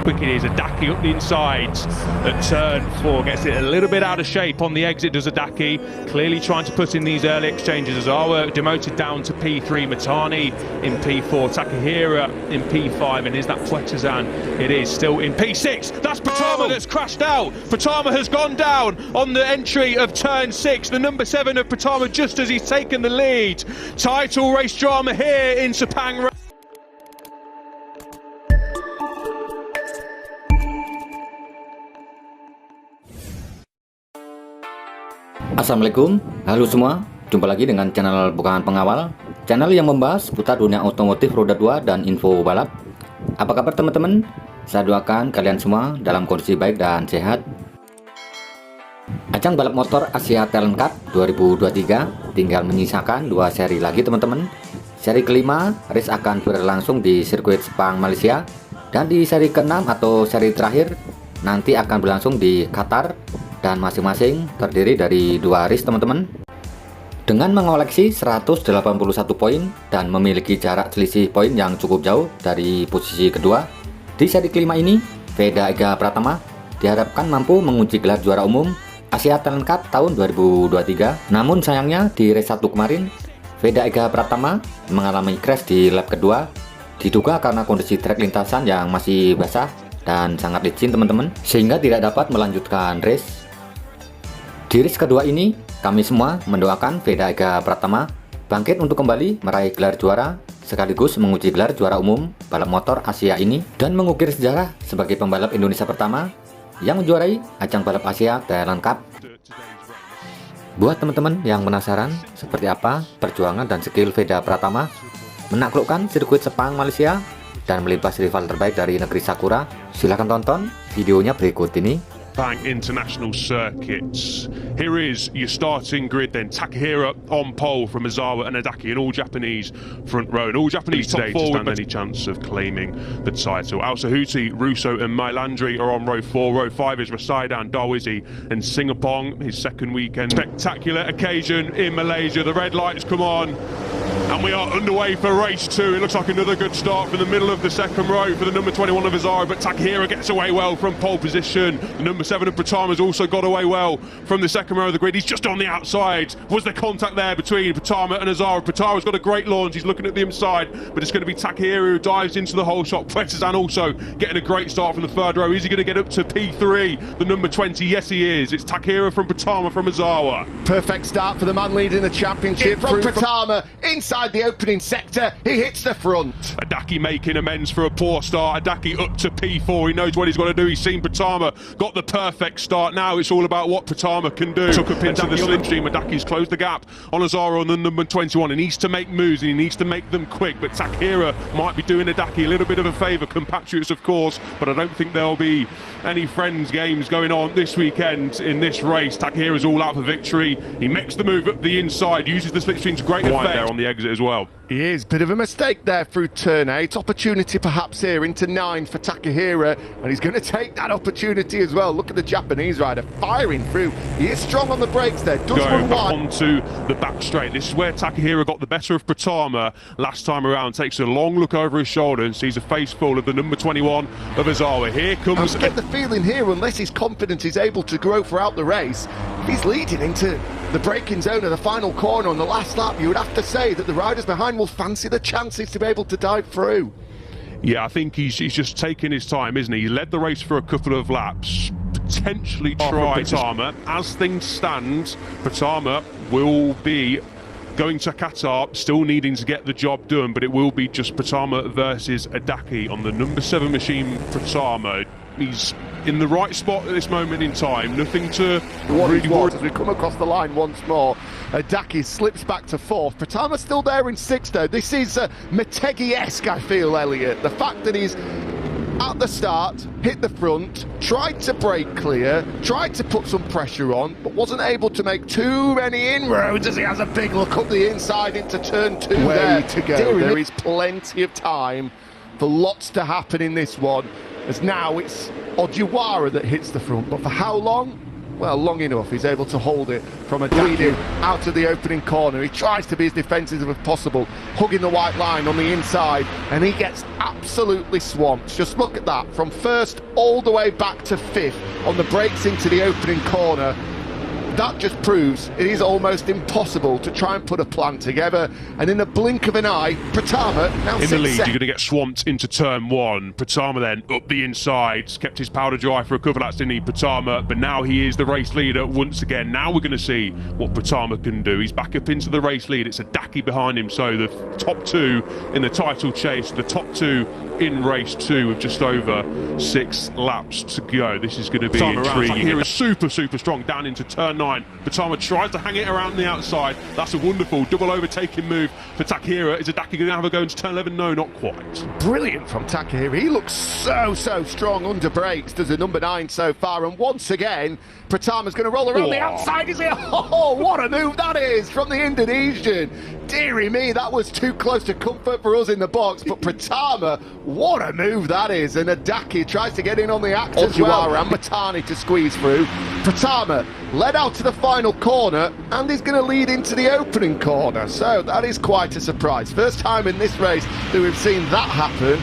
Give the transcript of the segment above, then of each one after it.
quick it is. Adaki up the inside at turn 4, gets it a little bit out of shape on the exit, does Adaki, clearly trying to put in these early exchanges. Azawa demoted down to P3, Matani in P4, Takahira in P5, and is that Pertama? It is still in P6. That's Pertama that's crashed out. Pertama has gone down on the entry of turn 6, the number 7 of Pertama just as he's taken the lead. Title race drama here in Sepang. Assalamualaikum, halo semua. Jumpa lagi dengan channel Bukan Pengawal, channel yang membahas seputar dunia otomotif roda 2 dan info balap. Apa kabar teman-teman? Saya doakan kalian semua dalam kondisi baik dan sehat. Ajang balap motor Asia Talent Cup 2023 tinggal menyisakan 2 seri lagi teman-teman. Seri kelima race akan berlangsung di Sirkuit Sepang Malaysia, dan di seri ke-6 atau seri terakhir nanti akan berlangsung di Qatar, dan masing-masing terdiri dari 2 race teman-teman. Dengan mengoleksi 181 poin dan memiliki jarak selisih poin yang cukup jauh dari posisi kedua, di seri kelima ini Veda Ega Pratama diharapkan mampu mengunci gelar juara umum Asia Talent Cup tahun 2023. Namun sayangnya di race 1 kemarin Veda Ega Pratama mengalami crash di lap kedua, diduga karena kondisi trek lintasan yang masih basah dan sangat licin teman-teman, sehingga tidak dapat melanjutkan race. Di race kedua ini, kami semua mendoakan Veda Ega Pratama bangkit untuk kembali meraih gelar juara, sekaligus menguji gelar juara umum balap motor Asia ini, dan mengukir sejarah sebagai pembalap Indonesia pertama yang menjuarai ajang balap Asia Talent Cup. Buat teman-teman yang penasaran seperti apa perjuangan dan skill Veda Pratama menaklukkan sirkuit Sepang Malaysia dan melibas rival terbaik dari negeri Sakura, silahkan tonton videonya berikut ini. Sepang International Sirkuit. Here is your starting grid then. Takahira on pole from Azawa and Adaki, an all-Japanese front row. And all Japanese today to stand any chance of claiming the title. Al-Sahuti, Russo and Mailandri are on row 4. Row 5 is Rasaidan, Darwizi and Singapore, his second weekend. Spectacular occasion in Malaysia. The red lights come on. And we are underway for race 2. It looks like another good start from the middle of the second row for the number 21 of Azara, but Takahira gets away well from pole position. The number 7 of Pertama has also got away well from the second row of the grid. He's just on the outside. Was there contact there between Pertama and Azara? Pertama's got a great launch. He's looking at the inside, but it's going to be Takahira who dives into the whole shot. Pertama also getting a great start from the third row. Is he going to get up to P3? The number 20, yes he is. It's Takahira from Pertama from Azara. Perfect start for the man leading the championship from Pertama. Inside the opening sector, he hits the front. Adaki making amends for a poor start. Adaki up to P4. He knows what he's got to do. He's seen Pertama got the perfect start. Now it's all about what Pertama can do. Took up into the slipstream. Adaki's closed the gap on Azara on the number 21. He needs to make moves and he needs to make them quick. But Takahira might be doing Adaki a little bit of a favour. Compatriots, of course, but I don't think there'll be any friends games going on this weekend in this race. Takahira's all out for victory. He makes the move up the inside, uses the slipstream to great effect there on the exit as well. He is. Bit of a mistake there through turn 8. Opportunity perhaps here into 9 for Takahira, and he's going to take that opportunity as well. Look at the Japanese rider firing through. He is strong on the brakes there. Does going run back wide onto the back straight. This is where Takahira got the better of Pertama last time around. Takes a long look over his shoulder and sees a face full of the number 21 of Azawa. Here comes... I get the feeling here, unless his confidence is able to grow throughout the race, if he's leading into the braking zone of the final corner on the last lap, you would have to say that the riders behind will fancy the chances to be able to dive through. Yeah, I think he's just taking his time, isn't he? He led the race for a couple of laps, potentially try Pertama. As things stand, Pertama will be going to Qatar, still needing to get the job done, but it will be just Pertama versus Adaki on the number 7 machine. Pertama, he's in the right spot at this moment in time. Nothing to really worry. As we come across the line once more, Adaki slips back to 4th. Pertama's still there in 6th though. This is Motegi-esque, I feel, Elliot. The fact that he's at the start, hit the front, tried to break clear, tried to put some pressure on, but wasn't able to make too many inroads as he has a big look up the inside into turn 2 there. To go. There is plenty of time for lots to happen in this one, as now it's Juara that hits the front, but for how long? well, long enough. He's able to hold it from a bleeding out of the opening corner. He tries to be as defensive as possible, hugging the white line on the inside, and he gets absolutely swamped. Just look at that, from first all the way back to fifth on the breaks into the opening corner. That just proves it is almost impossible to try and put a plan together. And in the blink of an eye, Pertama now in the lead. You're going to get swamped into turn one. Pertama then up the insides, kept his powder dry for a couple of laps, didn't he, Pertama? But now he is the race leader once again. Now we're going to see what Pertama can do. He's back up into the race lead. It's Adaki behind him, so the top two in the title chase, the top two in race two with just over 6 laps to go. This is going to be intriguing. Here is super strong down into turn 9. Pertama tries to hang it around the outside. That's a wonderful double overtaking move for Takahira. Is Adaki going to have a go into turn 11? No, not quite. Brilliant from Takahira. He looks so strong under brakes, does the number 9 so far. And once again, Pertama's going to roll around the outside. Is it? Oh, what a move that is from the Indonesian. Deary me, that was too close to comfort for us in the box. But Pertama, what a move that is. And Adaki tries to get in on the act as well. And Matani to squeeze through. Pertama led out to the final corner and is going to lead into the opening corner. So that is quite a surprise. First time in this race that we've seen that happen.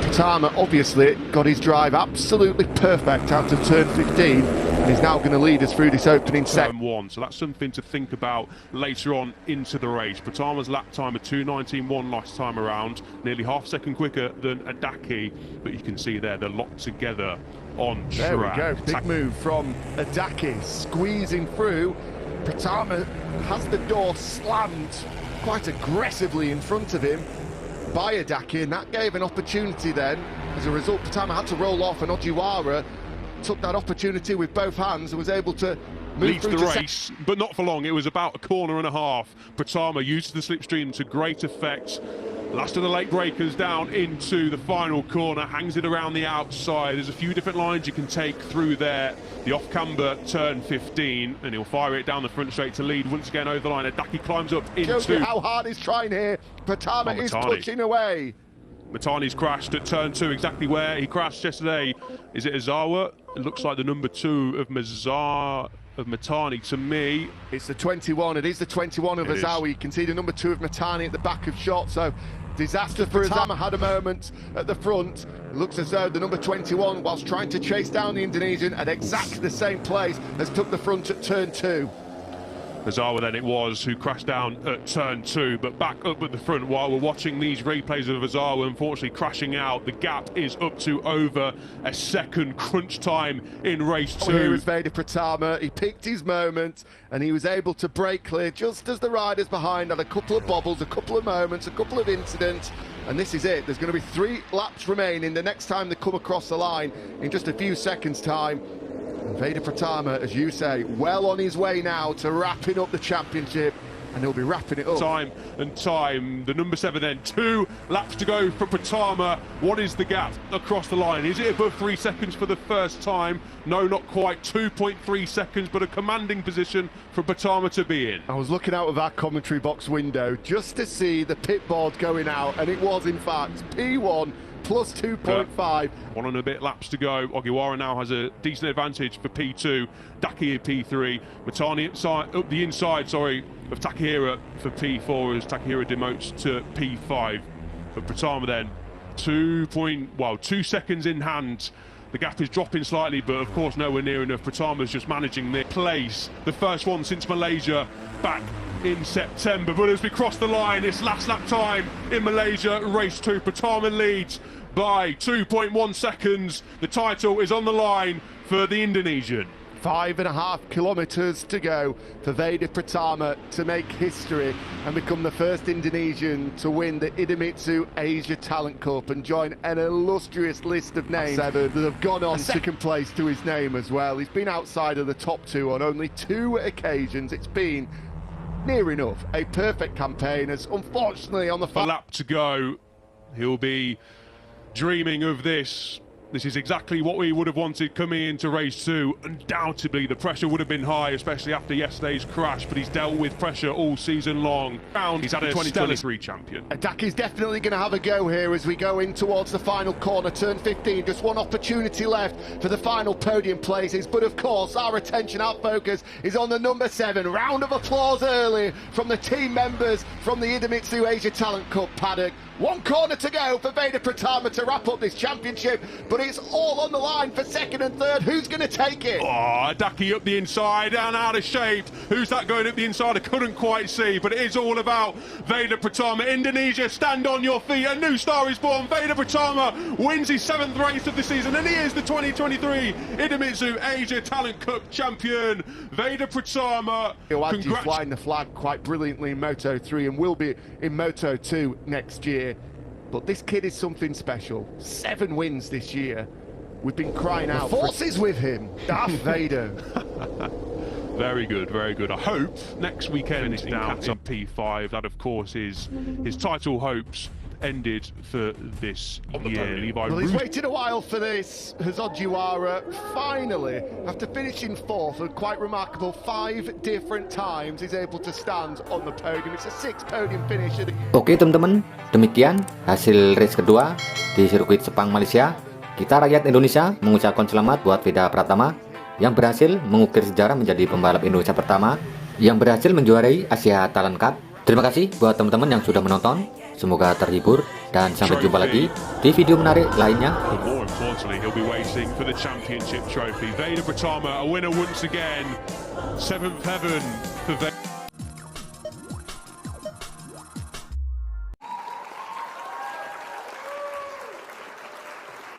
Pertama obviously got his drive absolutely perfect out of turn 15 and is now going to lead us through this opening set. Turn 1, so that's something to think about later on into the race. Pertama's lap time of 2:19.1 last time around, nearly half a second quicker than Adaki, but you can see there they're locked together on track. There we go, big move from Adaki, squeezing through. Pertama has the door slammed quite aggressively in front of him by Adaki, and that gave an opportunity then. As a result, Pertama had to roll off, and Juara took that opportunity with both hands and was able to move through the race, but not for long. It was about a corner and a half. Pertama used the slipstream to great effect. Last of the late breakers down into the final corner, hangs it around the outside. There's a few different lines you can take through there. The off-camber turn 15, and he'll fire it down the front straight to lead once again over the line. Adaki climbs up into... how hard he's trying here. Pertama is touching away. Matani's crashed at turn 2, exactly where he crashed yesterday. Is it Azawa? It looks like the number 2 of Matani to me. It's the 21. It is the 21 of Azawa. You can see the number 2 of Matani at the back of shot. So disaster for Pertama. Had a moment at the front. It looks as though the number 21, whilst trying to chase down the Indonesian at exactly the same place, has took the front at turn 2. Azawa then it was who crashed down at turn 2, but back up at the front while we're watching these replays of Azawa unfortunately crashing out. The gap is up to over a second. Crunch time in race 2. Here is Veda Pratama. He picked his moment and he was able to break clear just as the riders behind had a couple of bobbles, a couple of moments, a couple of incidents. And this is it. There's going to be 3 laps remaining the next time they come across the line in just a few seconds' time. And Veda Pratama, as you say, well on his way now to wrapping up the championship, and he'll be wrapping it up. Time. The number 7 then. 2 laps to go for Pertama. What is the gap across the line? Is it above 3 seconds for the first time? No, not quite. 2.3 seconds, but a commanding position for Pertama to be in. I was looking out of our commentary box window just to see the pit board going out, and it was in fact P1 plus 2.5. 1 and a bit laps to go. Ogiwara now has a decent advantage for P2. Daki at P3. Matani up the inside, of Takahira for P4 as Takahira demotes to P5. But Pertama then 2 seconds in hand. The gap is dropping slightly, but of course nowhere near enough. Pertama's just managing their place. The first one since Malaysia back in September. But as we cross the line, it's last lap time in Malaysia, race 2. Pertama leads by 2.1 seconds. The title is on the line for the Indonesian. 5.5 kilometres to go for Veda Pratama to make history and become the first Indonesian to win the Idemitsu Asia Talent Cup and join an illustrious list of names that have gone on second place to his name as well. He's been outside of the top 2 on only 2 occasions. It's been near enough a perfect campaign, as unfortunately on the lap to go, he'll be dreaming of this This is exactly what we would have wanted coming into race 2. Undoubtedly, the pressure would have been high, especially after yesterday's crash, but he's dealt with pressure all season long. He's had a 2023 champion. Daki's definitely going to have a go here as we go in towards the final corner, turn 15. Just one opportunity left for the final podium places, but of course, our attention, our focus is on the number 7. Round of applause early from the team members from the Idemitsu Asia Talent Cup paddock. One corner to go for Veda Pratama to wrap up this championship, but it's all on the line for second and third. Who's going to take it? Oh, Daki up the inside and out of shape. Who's that going up the inside? I couldn't quite see, but it is all about Veda Pratama. Indonesia, stand on your feet. A new star is born. Veda Pratama wins his 7th race of the season, and he is the 2023 Idemitsu Asia Talent Cup champion. Veda Pratama. Ajang flying the flag quite brilliantly in Moto 3 and will be in Moto 2 next year. But this kid is something special. 7 wins this year. We've been crying out. The force is with him. Darth Vader. Very good, very good. I hope next weekend in P5, that of course is his title hopes ended for this year. Well, he's waited a while for this. Juara finally, after finishing 4th, and quite remarkable, 5 different times he's able to stand on the podium. It's a 6th podium finish. Oke teman-teman, demikian hasil race kedua di sirkuit Sepang Malaysia. Kita rakyat Indonesia mengucapkan selamat buat Veda Pratama yang berhasil mengukir sejarah menjadi pembalap Indonesia pertama yang berhasil menjuarai Asia Talent Cup. Terima kasih buat teman-teman yang sudah menonton. Semoga terhibur dan sampai jumpa lagi di video menarik lainnya. More importantly, he'll be waiting for the championship trophy. Veda Pratama, a winner once again. 7th heaven for Veda.